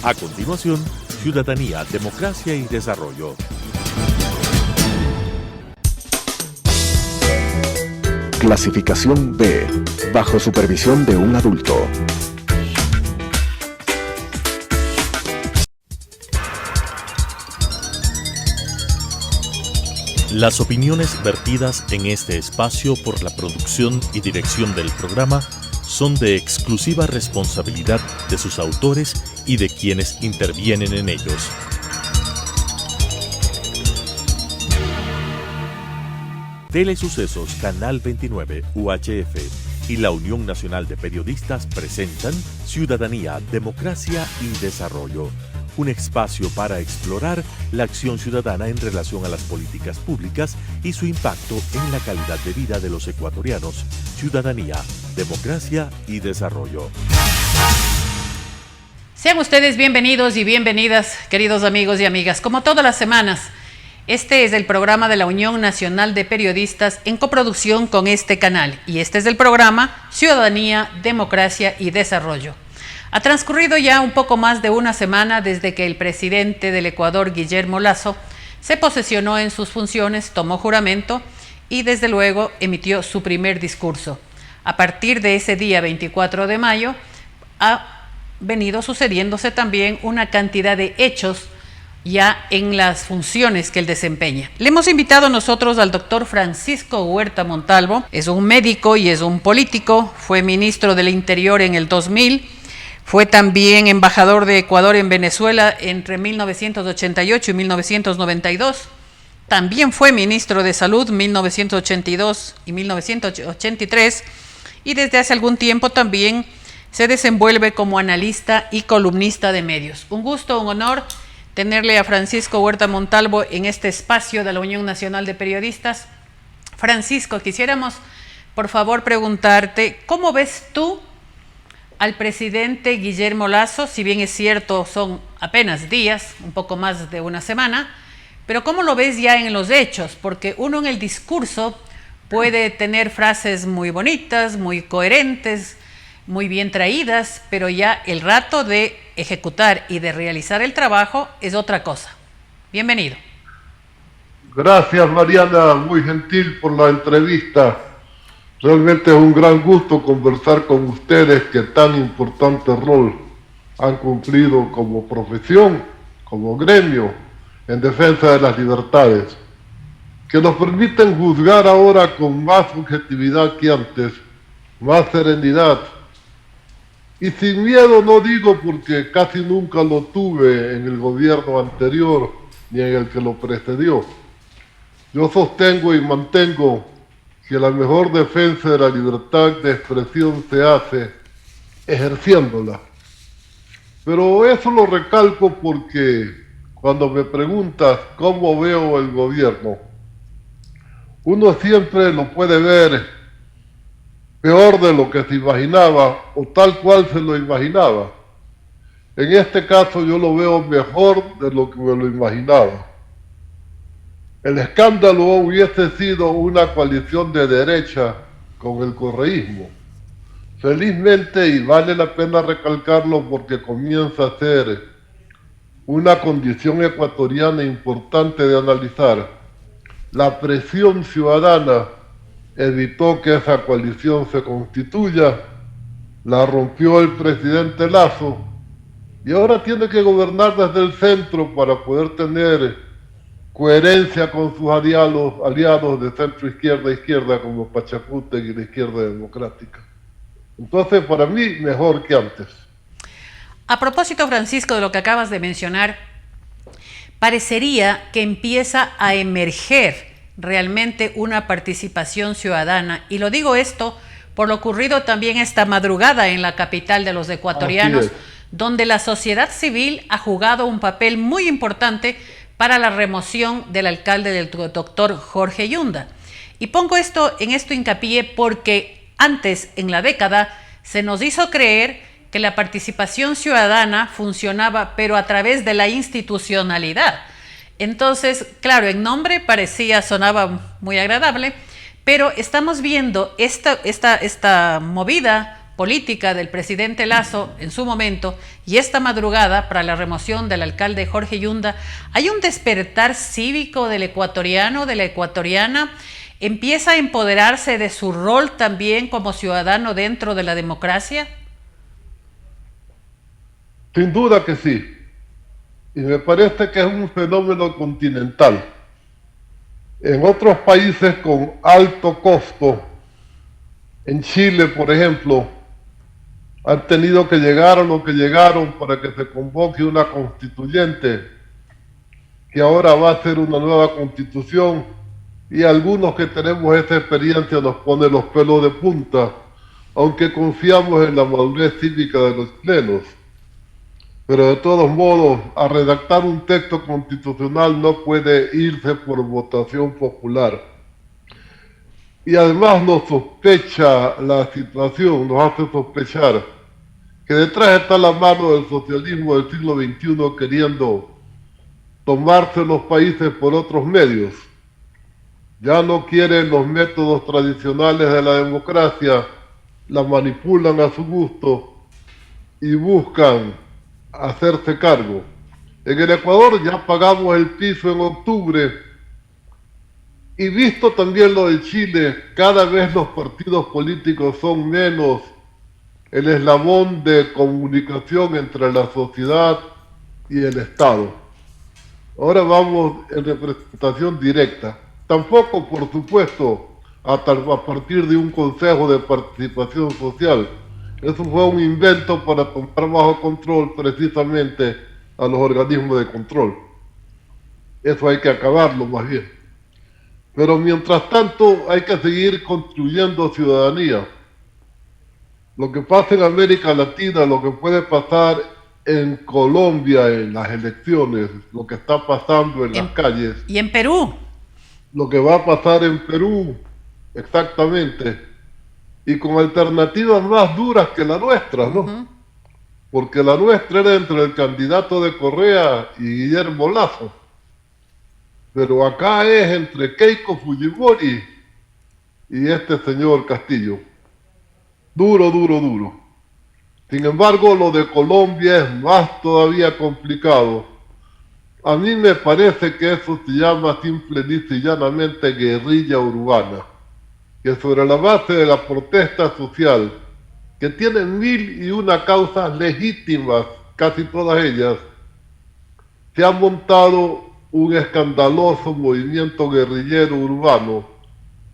A continuación, Ciudadanía, Democracia y Desarrollo. Clasificación B, bajo supervisión de un adulto. Las opiniones vertidas en este espacio por la producción y dirección del programa son de exclusiva responsabilidad de sus autores y de quienes intervienen en ellos. Telesucesos, Canal 29, UHF y la Unión Nacional de Periodistas presentan Ciudadanía, Democracia y Desarrollo, un espacio para explorar la acción ciudadana en relación a las políticas públicas y su impacto en la calidad de vida de los ecuatorianos. Ciudadanía, Democracia y Desarrollo. Sean ustedes bienvenidos y bienvenidas, queridos amigos y amigas. Como todas las semanas, este es el programa de la Unión Nacional de Periodistas en coproducción con este canal. Y este es el programa Ciudadanía, Democracia y Desarrollo. Ha transcurrido ya un poco más de una semana desde que el presidente del Ecuador, Guillermo Lasso, se posesionó en sus funciones, tomó juramento y desde luego emitió su primer discurso. A partir de ese día 24 de mayo ha venido sucediéndose también una cantidad de hechos ya en las funciones que él desempeña. Le hemos invitado nosotros al doctor Francisco Huerta Montalvo. Es un médico y es un político, fue ministro del Interior en el 2000, fue también embajador de Ecuador en Venezuela entre 1988 y 1992, también fue ministro de Salud 1982 y 1983 y desde hace algún tiempo también se desenvuelve como analista y columnista de medios. Un gusto, un honor tenerle a Francisco Huerta Montalvo en este espacio de la Unión Nacional de Periodistas. Francisco, quisiéramos por favor preguntarte, ¿cómo ves tú al presidente Guillermo Lasso? Si bien es cierto, son apenas días, un poco más de una semana, pero ¿cómo lo ves ya en los hechos? Porque uno en el discurso puede tener frases muy bonitas, muy coherentes, muy bien traídas, pero ya el rato de ejecutar y de realizar el trabajo es otra cosa. Bienvenido. Gracias, Mariana, muy gentil por la entrevista. Realmente es un gran gusto conversar con ustedes que tan importante rol han cumplido como profesión, como gremio, en defensa de las libertades, que nos permiten juzgar ahora con más objetividad que antes, más serenidad, y sin miedo. No digo porque casi nunca lo tuve en el gobierno anterior ni en el que lo precedió. Yo sostengo y mantengo que la mejor defensa de la libertad de expresión se hace ejerciéndola. Pero eso lo recalco porque cuando me preguntas cómo veo el gobierno, uno siempre lo puede ver peor de lo que se imaginaba o tal cual se lo imaginaba. En este caso yo lo veo mejor de lo que me lo imaginaba. El escándalo hubiese sido una coalición de derecha con el correísmo. Felizmente, y vale la pena recalcarlo porque comienza a ser una condición ecuatoriana importante de analizar, la presión ciudadana evitó que esa coalición se constituya, la rompió el presidente Lasso y ahora tiene que gobernar desde el centro para poder tener coherencia con sus aliados de centro izquierda a izquierda como Pachacutic y la izquierda democrática. Entonces, para mí, mejor que antes. A propósito, Francisco, de lo que acabas de mencionar, parecería que empieza a emerger realmente una participación ciudadana. Y lo digo esto por lo ocurrido también esta madrugada en la capital de los ecuatorianos, donde la sociedad civil ha jugado un papel muy importante para la remoción del alcalde del doctor Jorge Yunda. Y pongo esto hincapié porque antes, en la década, se nos hizo creer que la participación ciudadana funcionaba, pero a través de la institucionalidad. Entonces, claro, en nombre sonaba muy agradable, pero estamos viendo esta movida política del presidente Lasso en su momento y esta madrugada para la remoción del alcalde Jorge Yunda, ¿hay un despertar cívico del ecuatoriano, de la ecuatoriana? ¿Empieza a empoderarse de su rol también como ciudadano dentro de la democracia? Sin duda que sí. Y me parece que es un fenómeno continental. En otros países con alto costo, en Chile, por ejemplo, han tenido que llegar a lo que llegaron para que se convoque una constituyente, que ahora va a ser una nueva constitución, y algunos que tenemos esa experiencia nos pone los pelos de punta, aunque confiamos en la madurez cívica de los chilenos. Pero de todos modos, a redactar un texto constitucional no puede irse por votación popular. Y además nos sospecha la situación, nos hace sospechar que detrás está la mano del socialismo del siglo XXI queriendo tomarse los países por otros medios. Ya no quieren los métodos tradicionales de la democracia, la manipulan a su gusto y buscan hacerse cargo. En el Ecuador ya pagamos el piso en octubre y visto también lo de Chile, cada vez los partidos políticos son menos el eslabón de comunicación entre la sociedad y el Estado. Ahora vamos en representación directa. Tampoco, por supuesto, a partir de un consejo de participación social. Eso fue un invento para tomar bajo control precisamente a los organismos de control. Eso hay que acabarlo más bien. Pero mientras tanto hay que seguir construyendo ciudadanía. Lo que pasa en América Latina, lo que puede pasar en Colombia en las elecciones, lo que está pasando en las calles. Y en Perú. Lo que va a pasar en Perú, exactamente. Y con alternativas más duras que la nuestra, ¿no? Porque la nuestra era entre el candidato de Correa y Guillermo Lasso. Pero acá es entre Keiko Fujimori y este señor Castillo. Duro, duro, duro. Sin embargo, lo de Colombia es más todavía complicado. A mí me parece que eso se llama simple y llanamente guerrilla urbana, que sobre la base de la protesta social, que tiene 1001 causas legítimas, casi todas ellas, se ha montado un escandaloso movimiento guerrillero urbano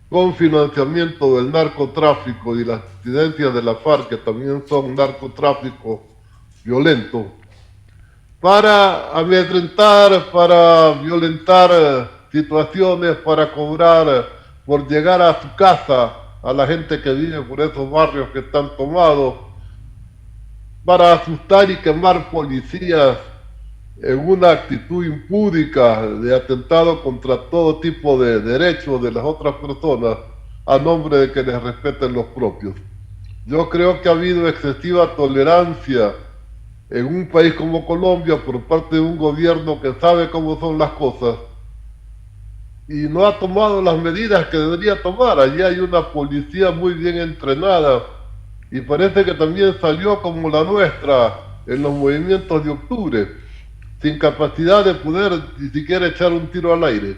con financiamiento del narcotráfico y las incidencias de la FARC, que también son narcotráfico violento, para amedrentar, para violentar situaciones, para cobrar por llegar a su casa a la gente que vive por esos barrios que están tomados, para asustar y quemar policías en una actitud impúdica de atentado contra todo tipo de derechos de las otras personas a nombre de que les respeten los propios. Yo creo que ha habido excesiva tolerancia en un país como Colombia por parte de un gobierno que sabe cómo son las cosas y no ha tomado las medidas que debería tomar. Allí hay una policía muy bien entrenada y parece que también salió como la nuestra en los movimientos de octubre, sin capacidad de poder ni siquiera echar un tiro al aire.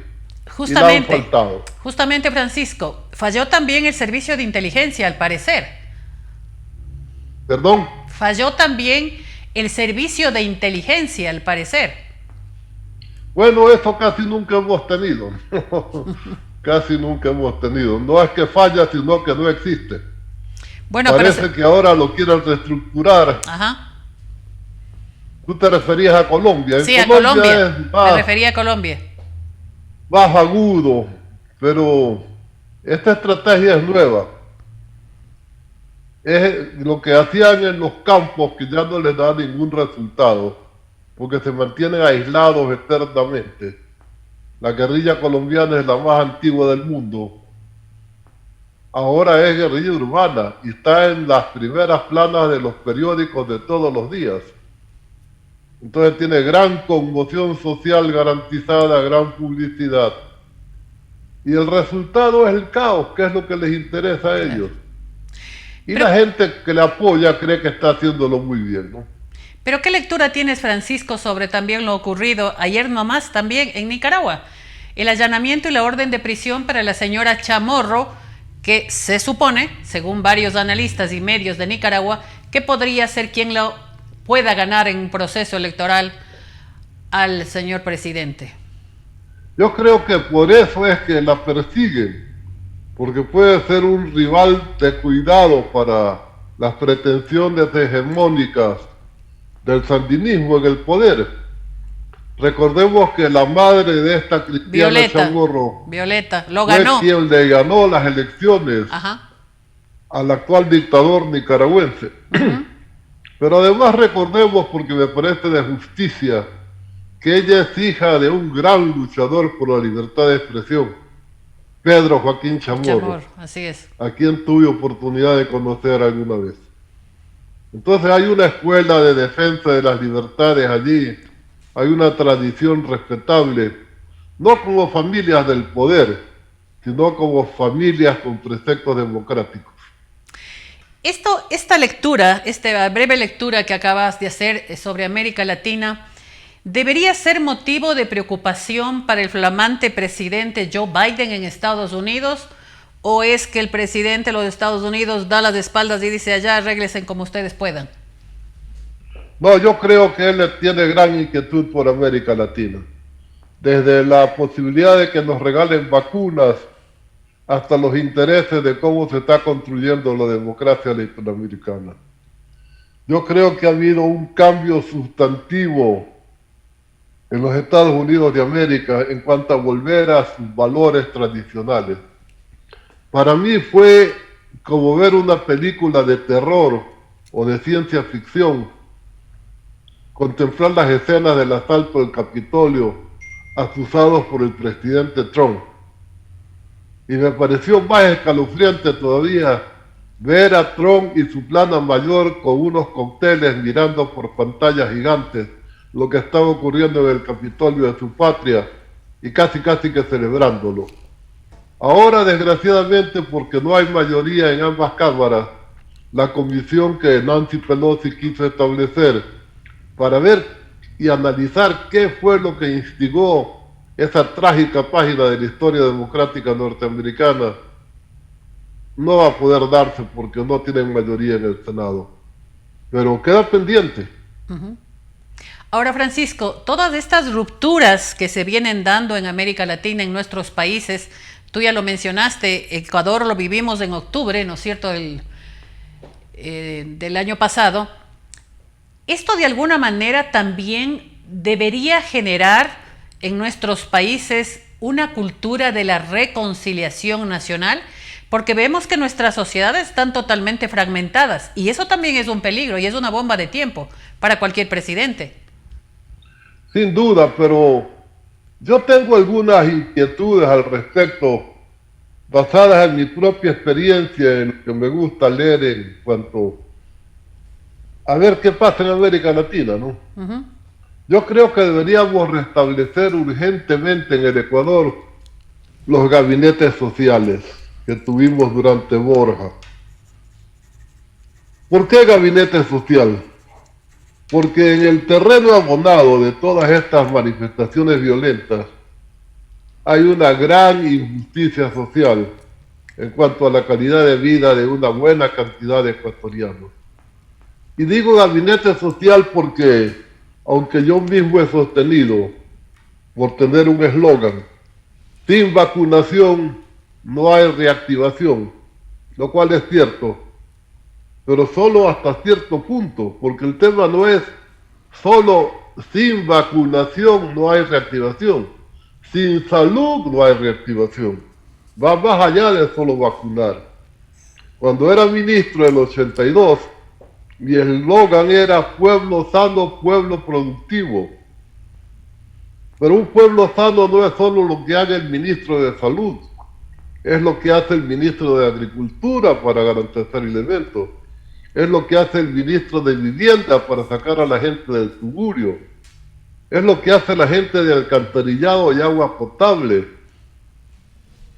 Justamente, Francisco, falló también el servicio de inteligencia, al parecer. ¿Perdón? Falló también el servicio de inteligencia, al parecer. Bueno, eso casi nunca hemos tenido. Casi nunca hemos tenido. No es que falla, sino que no existe. Bueno, parece que ahora lo quieren reestructurar. Ajá. Tú te referías a Colombia. Sí, a Colombia. Me refería a Colombia. Más agudo, pero esta estrategia es nueva. Es lo que hacían en los campos, que ya no les da ningún resultado, porque se mantienen aislados eternamente. La guerrilla colombiana es la más antigua del mundo. Ahora es guerrilla urbana y está en las primeras planas de los periódicos de todos los días. Entonces tiene gran conmoción social garantizada, gran publicidad. Y el resultado es el caos, que es lo que les interesa a ellos. Y Pero, la gente que le apoya cree que está haciéndolo muy bien, ¿no? pero ¿qué lectura tienes, Francisco, sobre también lo ocurrido ayer nomás también en Nicaragua? El allanamiento y la orden de prisión para la señora Chamorro, que se supone, según varios analistas y medios de Nicaragua, que podría ser quien lo pueda ganar en un proceso electoral al señor presidente. Yo creo que por eso es que la persiguen, porque puede ser un rival de cuidado para las pretensiones hegemónicas del sandinismo en el poder. Recordemos que la madre de esta Cristiana Chamorro Violeta, lo ganó. fue quien le ganó las elecciones al actual dictador nicaragüense. Pero además recordemos, porque me parece de justicia, que ella es hija de un gran luchador por la libertad de expresión, Pedro Joaquín Chamorro, así es, a quien tuve oportunidad de conocer alguna vez. Entonces hay una escuela de defensa de las libertades allí, hay una tradición respetable, no como familias del poder, sino como familias con preceptos democráticos. Esta lectura, esta breve lectura que acabas de hacer sobre América Latina, ¿debería ser motivo de preocupación para el flamante presidente Joe Biden en Estados Unidos? ¿O es que el presidente de los Estados Unidos da las espaldas y dice allá arréglesen como ustedes puedan? No, yo creo que él tiene gran inquietud por América Latina. Desde la posibilidad de que nos regalen vacunas hasta los intereses de cómo se está construyendo la democracia latinoamericana. Yo creo que ha habido un cambio sustantivo en los Estados Unidos de América en cuanto a volver a sus valores tradicionales. Para mí fue como ver una película de terror o de ciencia ficción, contemplar las escenas del asalto del Capitolio asusados por el presidente Trump. Y me pareció más escalofriante todavía ver a Trump y su plana mayor con unos cócteles mirando por pantallas gigantes lo que estaba ocurriendo en el Capitolio de su patria y casi que celebrándolo. Ahora, desgraciadamente, porque no hay mayoría en ambas cámaras, la comisión que Nancy Pelosi quiso establecer para ver y analizar qué fue lo que instigó esa trágica página de la historia democrática norteamericana, no va a poder darse porque no tienen mayoría en el Senado. Pero queda pendiente. Ahora, Francisco, todas estas rupturas que se vienen dando en América Latina, en nuestros países, tú ya lo mencionaste, Ecuador lo vivimos en octubre, ¿no es cierto?, del año pasado. Esto de alguna manera también debería generar en nuestros países una cultura de la reconciliación nacional, porque vemos que nuestras sociedades están totalmente fragmentadas y eso también es un peligro y es una bomba de tiempo para cualquier presidente. Sin duda, pero yo tengo algunas inquietudes al respecto, basadas en mi propia experiencia, en lo que me gusta leer en cuanto a ver qué pasa en América Latina, ¿no? Yo creo que deberíamos restablecer urgentemente en el Ecuador los gabinetes sociales que tuvimos durante Borja. ¿Por qué gabinete social? Porque en el terreno abonado de todas estas manifestaciones violentas hay una gran injusticia social en cuanto a la calidad de vida de una buena cantidad de ecuatorianos. Y digo gabinete social porque, aunque yo mismo he sostenido, por tener un eslogan, sin vacunación no hay reactivación, lo cual es cierto, pero solo hasta cierto punto, porque el tema no es solo sin vacunación no hay reactivación, sin salud no hay reactivación, va más allá de solo vacunar. Cuando era ministro del 82, mi eslogan era pueblo sano, pueblo productivo. Pero un pueblo sano no es solo lo que haga el ministro de Salud, es lo que hace el ministro de Agricultura para garantizar alimentos, es lo que hace el ministro de Vivienda para sacar a la gente del suburbio, es lo que hace la gente de alcantarillado y agua potable,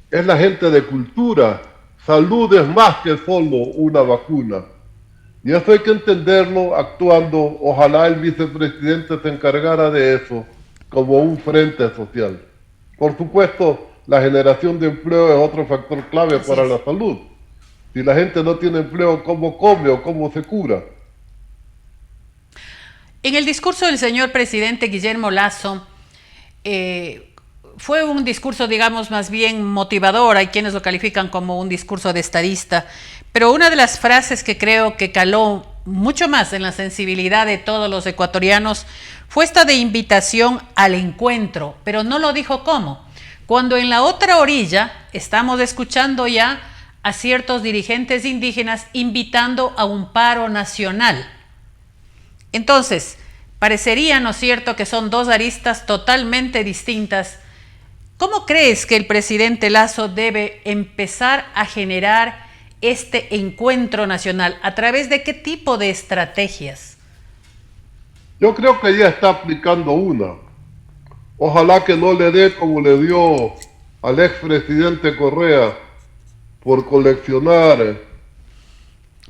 es la gente de cultura, salud es más que solo una vacuna. Y eso hay que entenderlo actuando. Ojalá el vicepresidente se encargara de eso como un frente social. Por supuesto, la generación de empleo es otro factor clave para la salud. Si la gente no tiene empleo, ¿cómo come o cómo se cura? En el discurso del señor presidente Guillermo Lasso, fue un discurso, digamos, más bien motivador. Hay quienes lo califican como un discurso de estadista, pero una de las frases que creo que caló mucho más en la sensibilidad de todos los ecuatorianos fue esta de invitación al encuentro, pero no lo dijo cómo. Cuando en la otra orilla estamos escuchando ya a ciertos dirigentes indígenas invitando a un paro nacional. Entonces, parecería, ¿no es cierto?, que son dos aristas totalmente distintas. ¿Cómo crees que el presidente Lasso debe empezar a generar este encuentro nacional? ¿A través de qué tipo de estrategias? Yo creo que ya está aplicando una. Ojalá que no le dé como le dio al expresidente Correa por coleccionar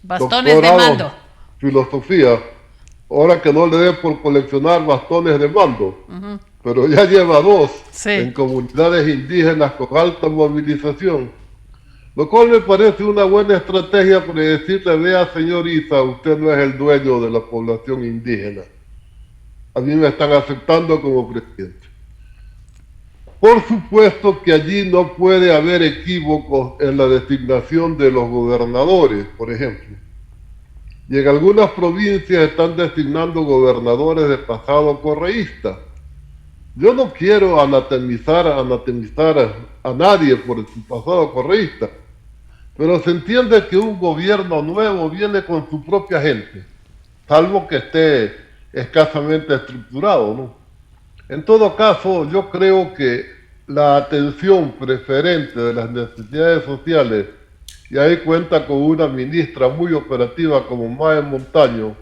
bastones de mando. Filosofía. Ahora que no le dé por coleccionar bastones de mando. Pero ya lleva dos en comunidades indígenas con alta movilización. Lo cual me parece una buena estrategia para decirle: vea, señor Isa, usted no es el dueño de la población indígena. A mí me están aceptando como presidente. Por supuesto que allí no puede haber equívocos en la designación de los gobernadores, por ejemplo. Y en algunas provincias están designando gobernadores de pasado correísta. Yo no quiero anatemizar a nadie por su pasado correísta, pero se entiende que un gobierno nuevo viene con su propia gente, salvo que esté escasamente estructurado, ¿no? En todo caso, yo creo que la atención preferente de las necesidades sociales, y ahí cuenta con una ministra muy operativa como Mae Montaño,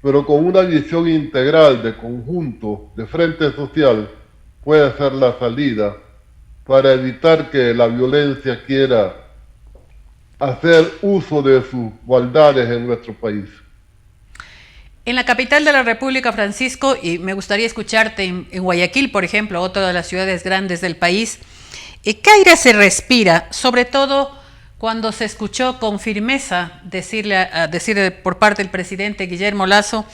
pero con una visión integral de conjunto, de frente social, puede ser la salida para evitar que la violencia quiera hacer uso de sus maldades en nuestro país. En la capital de la República, Francisco, y me gustaría escucharte en Guayaquil, por ejemplo, otra de las ciudades grandes del país, ¿qué aire se respira? Sobre todo cuando se escuchó con firmeza decir por parte del presidente Guillermo Lasso: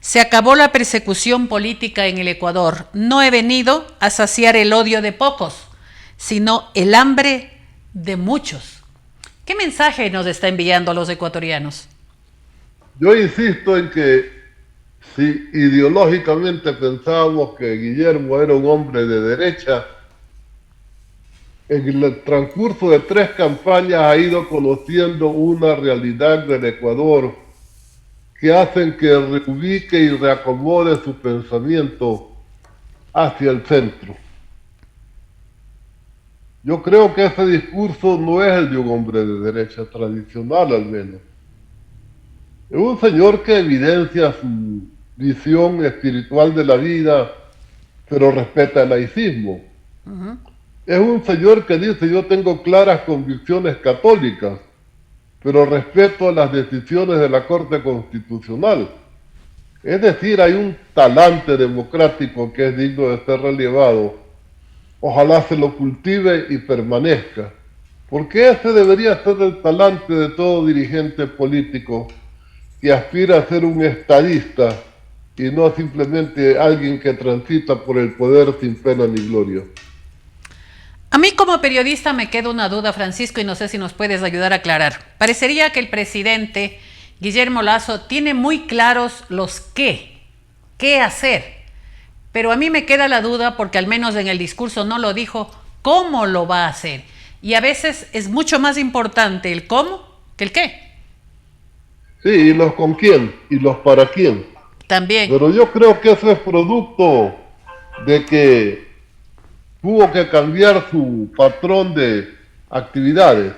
se acabó la persecución política en el Ecuador. No he venido a saciar el odio de pocos, sino el hambre de muchos. ¿Qué mensaje nos está enviando a los ecuatorianos? Yo insisto en que si ideológicamente pensábamos que Guillermo era un hombre de derecha, en el transcurso de 3 campañas ha ido conociendo una realidad del Ecuador que hacen que reubique y reacomode su pensamiento hacia el centro. Yo creo que ese discurso no es el de un hombre de derecha tradicional, al menos. Es un señor que evidencia su visión espiritual de la vida, pero respeta el laicismo. Es un señor que dice: yo tengo claras convicciones católicas, pero respeto las decisiones de la Corte Constitucional. Es decir, hay un talante democrático que es digno de ser relevado. Ojalá se lo cultive y permanezca, porque ese debería ser el talante de todo dirigente político que aspira a ser un estadista y no simplemente alguien que transita por el poder sin pena ni gloria. A mí como periodista me queda una duda, Francisco, y no sé si nos puedes ayudar a aclarar. Parecería que el presidente Guillermo Lasso tiene muy claros los qué hacer, pero a mí me queda la duda, porque al menos en el discurso no lo dijo, cómo lo va a hacer. Y a veces es mucho más importante el cómo que el qué. Sí, y los con quién, y los para quién. También. Pero yo creo que eso es producto de que tuvo que cambiar su patrón de actividades,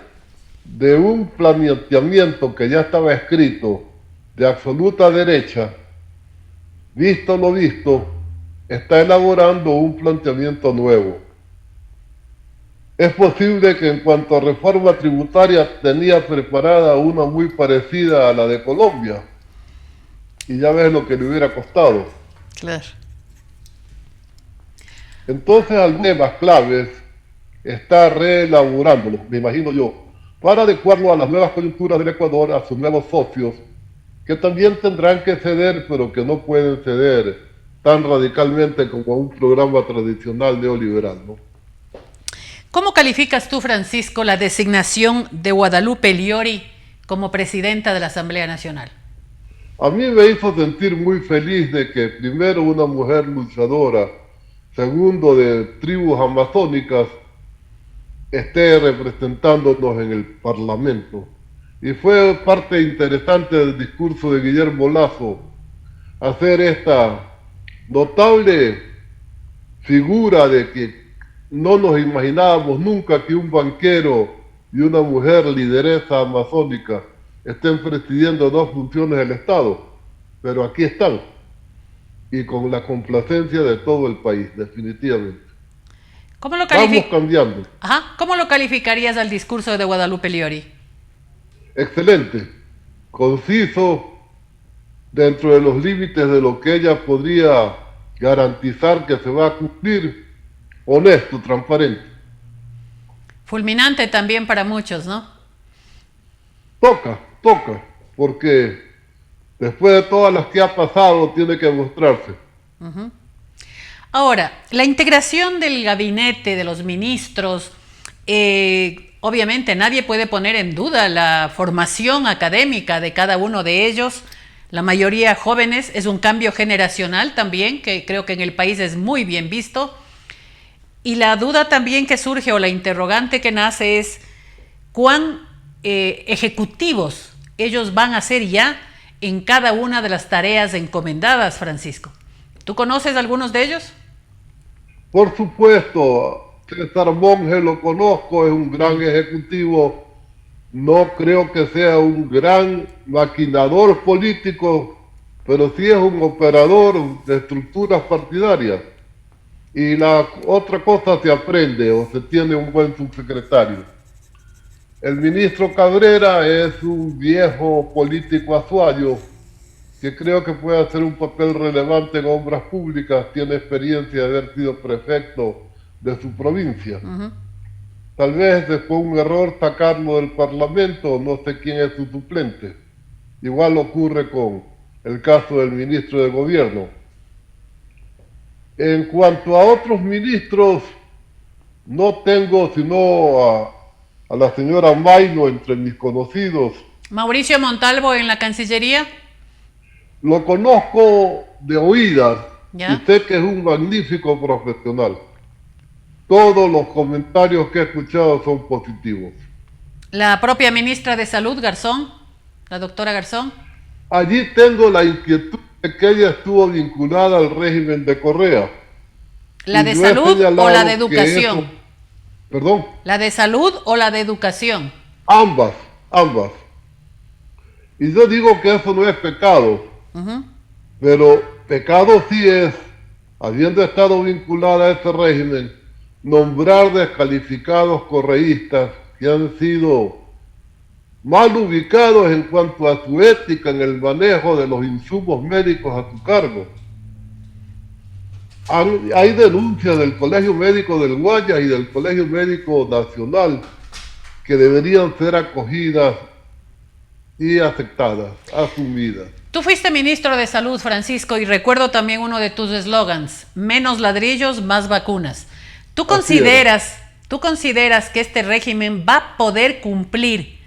de un planteamiento que ya estaba escrito de absoluta derecha. Visto lo visto, está elaborando un planteamiento nuevo. Es posible que en cuanto a reforma tributaria tenía preparada una muy parecida a la de Colombia. Y ya ves lo que le hubiera costado. Claro. Entonces, algunos temas claves está reelaborándolo, me imagino yo, para adecuarlo a las nuevas coyunturas del Ecuador, a sus nuevos socios, que también tendrán que ceder, pero que no pueden ceder tan radicalmente como un programa tradicional neoliberal, ¿no? ¿Cómo calificas tú, Francisco, la designación de Guadalupe Liori como presidenta de la Asamblea Nacional? A mí me hizo sentir muy feliz de que primero una mujer luchadora, segundo de tribus amazónicas, esté representándonos en el Parlamento. Y fue parte interesante del discurso de Guillermo Lasso hacer esta notable figura de que no nos imaginábamos nunca que un banquero y una mujer lideresa amazónica estén presidiendo dos funciones del Estado, pero aquí están, y con la complacencia de todo el país, definitivamente. Vamos cambiando. Ajá. ¿Cómo lo calificarías al discurso de Guadalupe Liori? Excelente, conciso, dentro de los límites de lo que ella podría garantizar que se va a cumplir, honesto, transparente. Fulminante también para muchos, ¿no? Toca, porque después de todas las que ha pasado tiene que mostrarse. Uh-huh. Ahora, la integración del gabinete, de los ministros, obviamente nadie puede poner en duda la formación académica de cada uno de ellos, la mayoría jóvenes, es un cambio generacional también, que creo que en el país es muy bien visto, y la duda también que surge, o la interrogante que nace es, ¿cuán ejecutivos ellos van a ser ya en cada una de las tareas encomendadas, Francisco? ¿Tú conoces algunos de ellos? Por supuesto, César Monge lo conozco, es un gran ejecutivo, no creo que sea un gran maquinador político, pero sí es un operador de estructuras partidarias. Y la otra cosa se aprende o se tiene un buen subsecretario. El ministro Cabrera es un viejo político azuayo que creo que puede hacer un papel relevante en obras públicas, tiene experiencia de haber sido prefecto de su provincia. Uh-huh. Tal vez fue un error sacarlo del Parlamento, no sé quién es su suplente. Igual ocurre con el caso del ministro de Gobierno. En cuanto a otros ministros, no tengo sino a la señora Mayno entre mis conocidos. ¿Mauricio Montalvo en la Cancillería? Lo conozco de oídas, ¿ya? Y sé que es un magnífico profesional. Todos los comentarios que he escuchado son positivos. ¿La propia ministra de Salud, Garzón? ¿La doctora Garzón? Allí tengo la inquietud de que ella estuvo vinculada al régimen de Correa. ¿La de salud o la de educación? Eso, ¿perdón? ¿La de salud o la de educación? Ambas. Y yo digo que eso no es pecado. Uh-huh. Pero pecado sí es, habiendo estado vinculada a ese régimen, nombrar descalificados correístas que han sido mal ubicados en cuanto a su ética en el manejo de los insumos médicos a su cargo. Hay denuncias del Colegio Médico del Guayas y del Colegio Médico Nacional que deberían ser acogidas y aceptadas, asumidas. Tú fuiste ministro de Salud, Francisco, y recuerdo también uno de tus eslogans: menos ladrillos, más vacunas. ¿Tú consideras que este régimen va a poder cumplir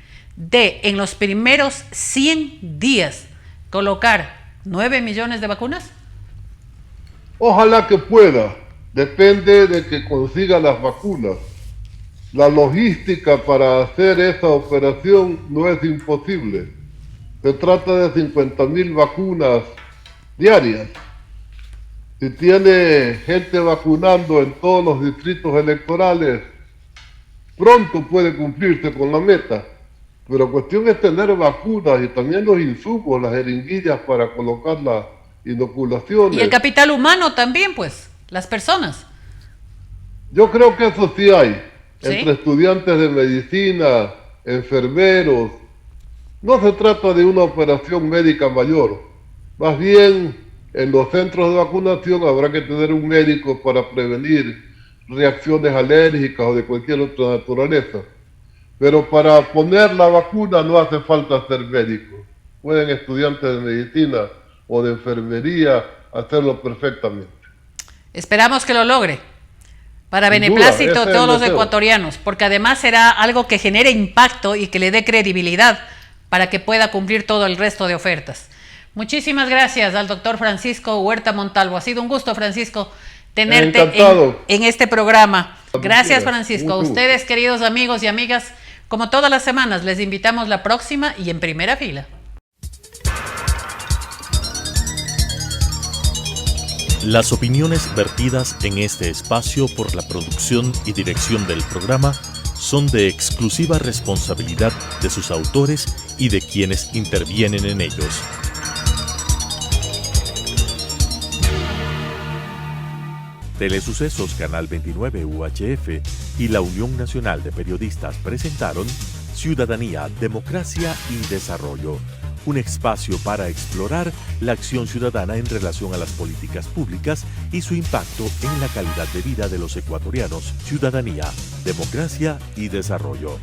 en los primeros 100 días, colocar 9 millones de vacunas? Ojalá que pueda, depende de que consiga las vacunas. La logística para hacer esa operación no es imposible. Se trata de 50.000 vacunas diarias. Si tiene gente vacunando en todos los distritos electorales, pronto puede cumplirse con la meta. Pero cuestión es tener vacunas y también los insumos, las jeringuillas para colocar las inoculaciones. Y el capital humano también, pues, las personas. Yo creo que eso sí hay. ¿Sí? Entre estudiantes de medicina, enfermeros. No se trata de una operación médica mayor. Más bien, en los centros de vacunación habrá que tener un médico para prevenir reacciones alérgicas o de cualquier otra naturaleza. Pero para poner la vacuna no hace falta ser médico. Pueden estudiantes de medicina o de enfermería hacerlo perfectamente. Esperamos que lo logre, para Sin duda, beneplácito ese de es todos el los deseo. ecuatorianos, porque además será algo que genere impacto y que le dé credibilidad para que pueda cumplir todo el resto de ofertas. Muchísimas gracias al doctor Francisco Huerta Montalvo. Ha sido un gusto, Francisco, tenerte Encantado. en este programa. Gracias, Mucho Francisco. A gusto. ustedes, queridos amigos y amigas, como todas las semanas, les invitamos la próxima y en primera fila. Las opiniones vertidas en este espacio por la producción y dirección del programa son de exclusiva responsabilidad de sus autores y de quienes intervienen en ellos. Telesucesos Canal 29 UHF y la Unión Nacional de Periodistas presentaron Ciudadanía, Democracia y Desarrollo, un espacio para explorar la acción ciudadana en relación a las políticas públicas y su impacto en la calidad de vida de los ecuatorianos. Ciudadanía, Democracia y Desarrollo.